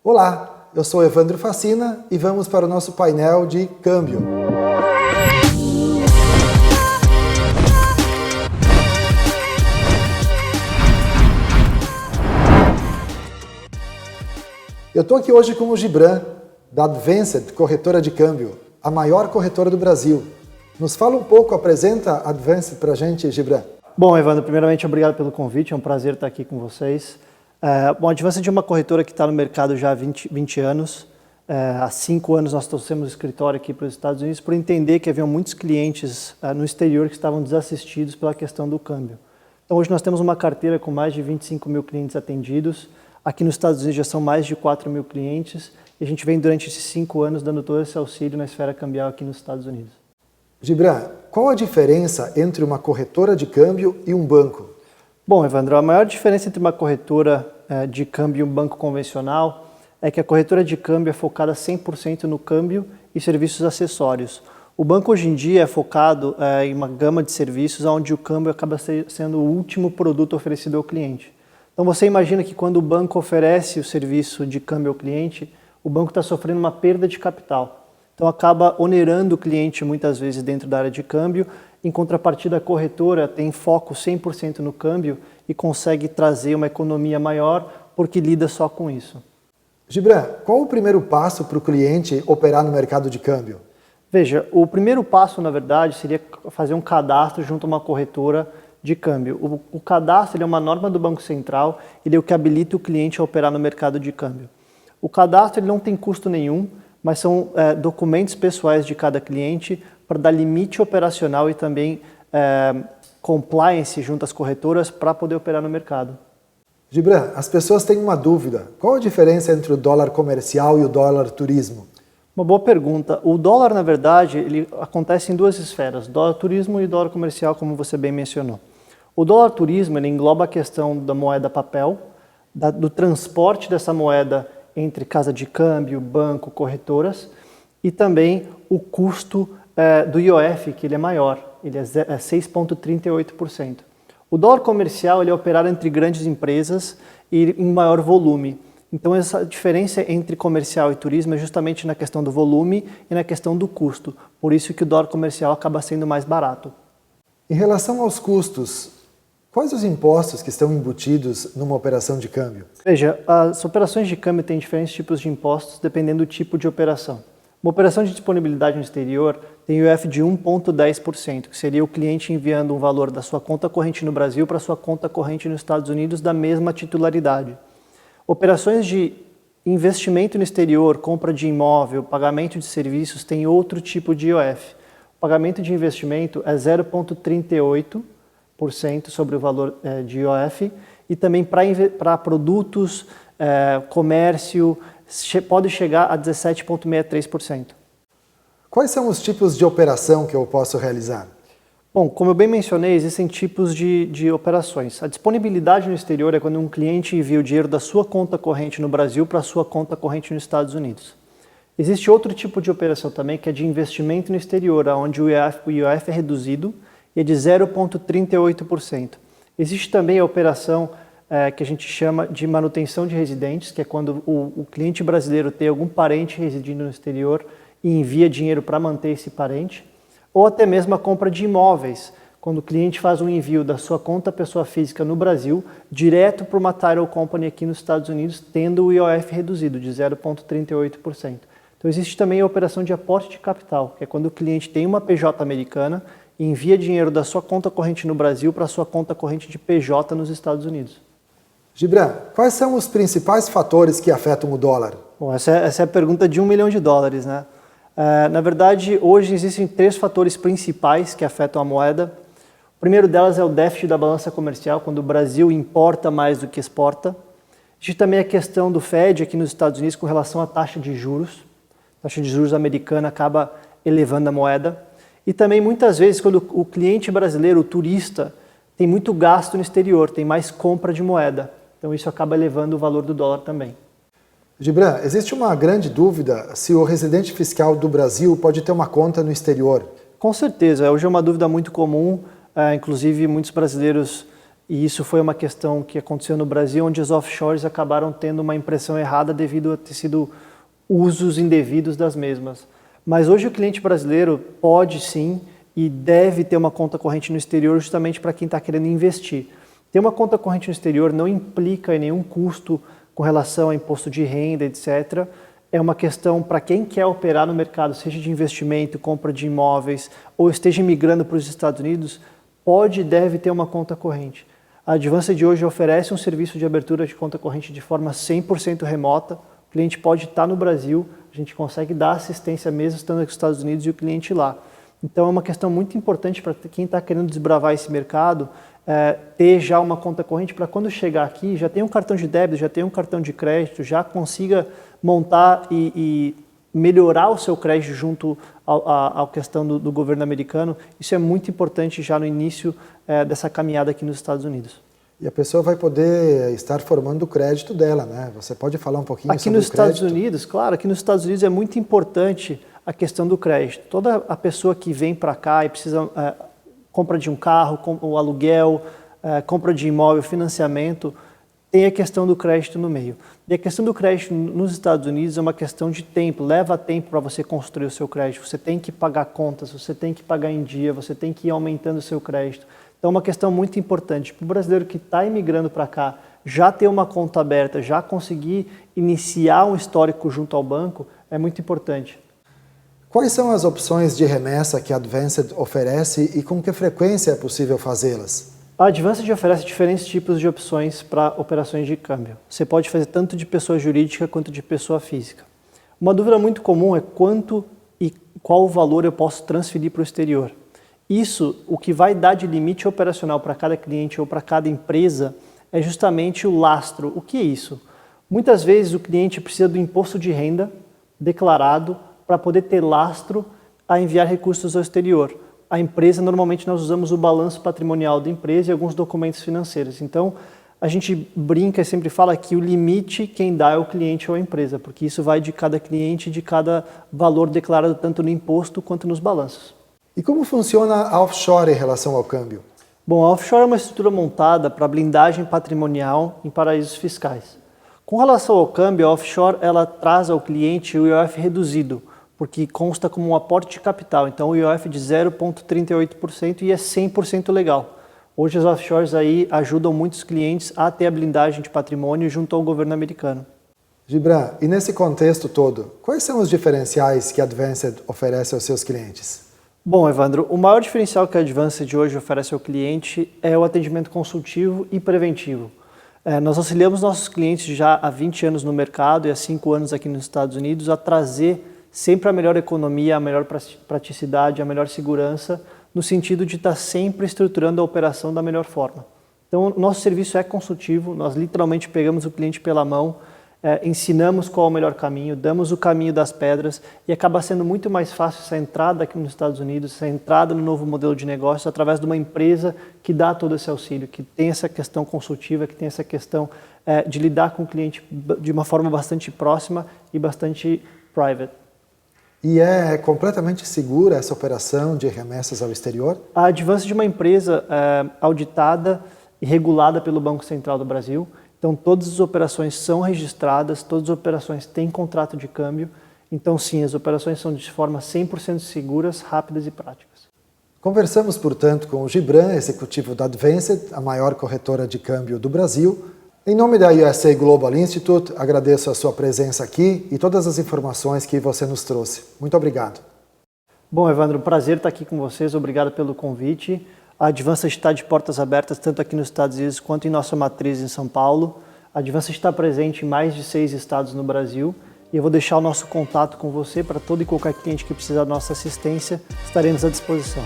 Olá, eu sou Evandro Facina e vamos para o nosso painel de câmbio. Eu estou aqui hoje com o Gibran, da Advanced Corretora de Câmbio, a maior corretora do Brasil. Nos fala um pouco, apresenta a Advanced para a gente, Gibran. Bom, Evandro, primeiramente obrigado pelo convite, é um prazer estar aqui com vocês. A Advanced é uma corretora que está no mercado já há 20 anos. Há 5 anos nós trouxemos o escritório aqui para os Estados Unidos por entender que haviam muitos clientes no exterior que estavam desassistidos pela questão do câmbio. Então hoje nós temos uma carteira com mais de 25 mil clientes atendidos. Aqui nos Estados Unidos já são mais de 4 mil clientes e a gente vem durante esses 5 anos dando todo esse auxílio na esfera cambial aqui nos Estados Unidos. Gibran, qual a diferença entre uma corretora de câmbio e um banco? Bom, Evandro, a maior diferença entre uma corretora de câmbio e um banco convencional é que a corretora de câmbio é focada 100% no câmbio e serviços acessórios. O banco hoje em dia é focado em uma gama de serviços onde o câmbio acaba sendo o último produto oferecido ao cliente. Então você imagina que quando o banco oferece o serviço de câmbio ao cliente, o banco está sofrendo uma perda de capital. Então acaba onerando o cliente muitas vezes dentro da área de câmbio. Em contrapartida, a corretora tem foco 100% no câmbio e consegue trazer uma economia maior porque lida só com isso. Gibran, qual o primeiro passo para o cliente operar no mercado de câmbio? Veja, o primeiro passo, na verdade, seria fazer um cadastro junto a uma corretora de câmbio. O cadastro ele é uma norma do Banco Central, ele é o que habilita o cliente a operar no mercado de câmbio. O cadastro ele não tem custo nenhum, mas são documentos pessoais de cada cliente para dar limite operacional e também compliance junto às corretoras para poder operar no mercado. Gibran, as pessoas têm uma dúvida. Qual a diferença entre o dólar comercial e o dólar turismo? Uma boa pergunta. O dólar, na verdade, ele acontece em duas esferas, dólar turismo e dólar comercial, como você bem mencionou. O dólar turismo ele engloba a questão da moeda papel, do transporte dessa moeda entre casa de câmbio, banco, corretoras, e também o custo do IOF, que ele é maior, ele é 6,38%. O dólar comercial ele é operado entre grandes empresas e em maior volume. Então essa diferença entre comercial e turismo é justamente na questão do volume e na questão do custo. Por isso que o dólar comercial acaba sendo mais barato. Em relação aos custos, quais os impostos que estão embutidos numa operação de câmbio? Veja, as operações de câmbio têm diferentes tipos de impostos dependendo do tipo de operação. Uma operação de disponibilidade no exterior tem o IOF de 1,10%, que seria o cliente enviando um valor da sua conta corrente no Brasil para a sua conta corrente nos Estados Unidos da mesma titularidade. Operações de investimento no exterior, compra de imóvel, pagamento de serviços têm outro tipo de IOF. O pagamento de investimento é 0,38% sobre o valor de IOF e também para produtos, comércio, pode chegar a 17,63%. Quais são os tipos de operação que eu posso realizar? Bom, como eu bem mencionei, existem tipos de operações. A disponibilidade no exterior é quando um cliente envia o dinheiro da sua conta corrente no Brasil para a sua conta corrente nos Estados Unidos. Existe outro tipo de operação também, que é de investimento no exterior, onde o IOF é reduzido e é de 0,38%. Existe também a operação que a gente chama de manutenção de residentes, que é quando o cliente brasileiro tem algum parente residindo no exterior e envia dinheiro para manter esse parente, ou até mesmo a compra de imóveis, quando o cliente faz um envio da sua conta pessoa física no Brasil, direto para uma title company aqui nos Estados Unidos, tendo o IOF reduzido de 0,38%. Então existe também a operação de aporte de capital, que é quando o cliente tem uma PJ americana e envia dinheiro da sua conta corrente no Brasil para a sua conta corrente de PJ nos Estados Unidos. Gibran, quais são os principais fatores que afetam o dólar? Bom, essa é a pergunta de $1 milhão, né? Na verdade, hoje existem 3 fatores principais que afetam a moeda. O primeiro delas é o déficit da balança comercial, quando o Brasil importa mais do que exporta. Existe também a questão do Fed aqui nos Estados Unidos com relação à taxa de juros. A taxa de juros americana acaba elevando a moeda. E também, muitas vezes, quando o cliente brasileiro, o turista, tem muito gasto no exterior, tem mais compra de moeda. Então isso acaba elevando o valor do dólar também. Gibran, existe uma grande dúvida se o residente fiscal do Brasil pode ter uma conta no exterior. Com certeza, hoje é uma dúvida muito comum, inclusive muitos brasileiros E isso foi uma questão que aconteceu no Brasil, onde as offshores acabaram tendo uma impressão errada devido a ter sido usos indevidos das mesmas. Mas hoje o cliente brasileiro pode sim e deve ter uma conta corrente no exterior justamente para quem está querendo investir. Ter uma conta corrente no exterior não implica em nenhum custo com relação a imposto de renda, etc. É uma questão para quem quer operar no mercado, seja de investimento, compra de imóveis, ou esteja migrando para os Estados Unidos, pode e deve ter uma conta corrente. A Advanced de hoje oferece um serviço de abertura de conta corrente de forma 100% remota. O cliente pode estar no Brasil, a gente consegue dar assistência mesmo estando nos Estados Unidos e o cliente lá. Então é uma questão muito importante para quem está querendo desbravar esse mercado, ter já uma conta corrente para quando chegar aqui, já tem um cartão de débito, já tem um cartão de crédito, já consiga montar e melhorar o seu crédito junto à questão do governo americano. Isso é muito importante já no início dessa caminhada aqui nos Estados Unidos. E a pessoa vai poder estar formando o crédito dela, né? Você pode falar um pouquinho aqui sobre o crédito? Aqui nos Estados Unidos, claro, aqui nos Estados Unidos é muito importante a questão do crédito. Toda a pessoa que vem para cá e precisa compra de um carro, o aluguel, compra de imóvel, financiamento, tem a questão do crédito no meio. E a questão do crédito nos Estados Unidos é uma questão de tempo, leva tempo para você construir o seu crédito. Você tem que pagar contas, você tem que pagar em dia, você tem que ir aumentando o seu crédito. Então é uma questão muito importante. Para o brasileiro que está imigrando para cá, já ter uma conta aberta, já conseguir iniciar um histórico junto ao banco, é muito importante. Quais são as opções de remessa que a Advanced oferece e com que frequência é possível fazê-las? A Advanced oferece diferentes tipos de opções para operações de câmbio. Você pode fazer tanto de pessoa jurídica quanto de pessoa física. Uma dúvida muito comum é quanto e qual valor eu posso transferir para o exterior. Isso, o que vai dar de limite operacional para cada cliente ou para cada empresa é justamente o lastro. O que é isso? Muitas vezes o cliente precisa do imposto de renda declarado para poder ter lastro a enviar recursos ao exterior. A empresa, normalmente nós usamos o balanço patrimonial da empresa e alguns documentos financeiros. Então, a gente brinca e sempre fala que o limite quem dá é o cliente ou a empresa, porque isso vai de cada cliente, de cada valor declarado tanto no imposto quanto nos balanços. E como funciona a offshore em relação ao câmbio? Bom, a offshore é uma estrutura montada para blindagem patrimonial em paraísos fiscais. Com relação ao câmbio, a offshore ela traz ao cliente o IOF reduzido, porque consta como um aporte de capital, então o IOF de 0,38% e é 100% legal. Hoje as offshores aí ajudam muitos clientes a ter a blindagem de patrimônio junto ao governo americano. Gibran, e nesse contexto todo, quais são os diferenciais que a Advanced oferece aos seus clientes? Bom, Evandro, o maior diferencial que a Advanced hoje oferece ao cliente é o atendimento consultivo e preventivo. Nós auxiliamos nossos clientes já há 20 anos no mercado e há 5 anos aqui nos Estados Unidos a trazer sempre a melhor economia, a melhor praticidade, a melhor segurança, no sentido de estar sempre estruturando a operação da melhor forma. Então, o nosso serviço é consultivo, nós literalmente pegamos o cliente pela mão, ensinamos qual é o melhor caminho, damos o caminho das pedras e acaba sendo muito mais fácil essa entrada aqui nos Estados Unidos, essa entrada no novo modelo de negócio através de uma empresa que dá todo esse auxílio, que tem essa questão consultiva, que tem essa questão de lidar com o cliente de uma forma bastante próxima e bastante private. E é completamente segura essa operação de remessas ao exterior? A Advanced de uma empresa auditada e regulada pelo Banco Central do Brasil. Então, todas as operações são registradas, todas as operações têm contrato de câmbio. Então, sim, as operações são de forma 100% seguras, rápidas e práticas. Conversamos, portanto, com o Gibran, executivo da Advanced, a maior corretora de câmbio do Brasil. Em nome da USA Global Institute, agradeço a sua presença aqui e todas as informações que você nos trouxe. Muito obrigado. Bom, Evandro, um prazer estar aqui com vocês. Obrigado pelo convite. A Advanced está de portas abertas tanto aqui nos Estados Unidos quanto em nossa matriz em São Paulo. A Advanced está presente em mais de 6 estados no Brasil e eu vou deixar o nosso contato com você para todo e qualquer cliente que precisar da nossa assistência. Estaremos à disposição.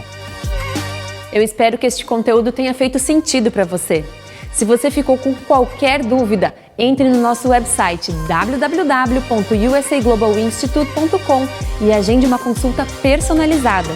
Eu espero que este conteúdo tenha feito sentido para você. Se você ficou com qualquer dúvida, entre no nosso website www.usaglobalinstitute.com e agende uma consulta personalizada.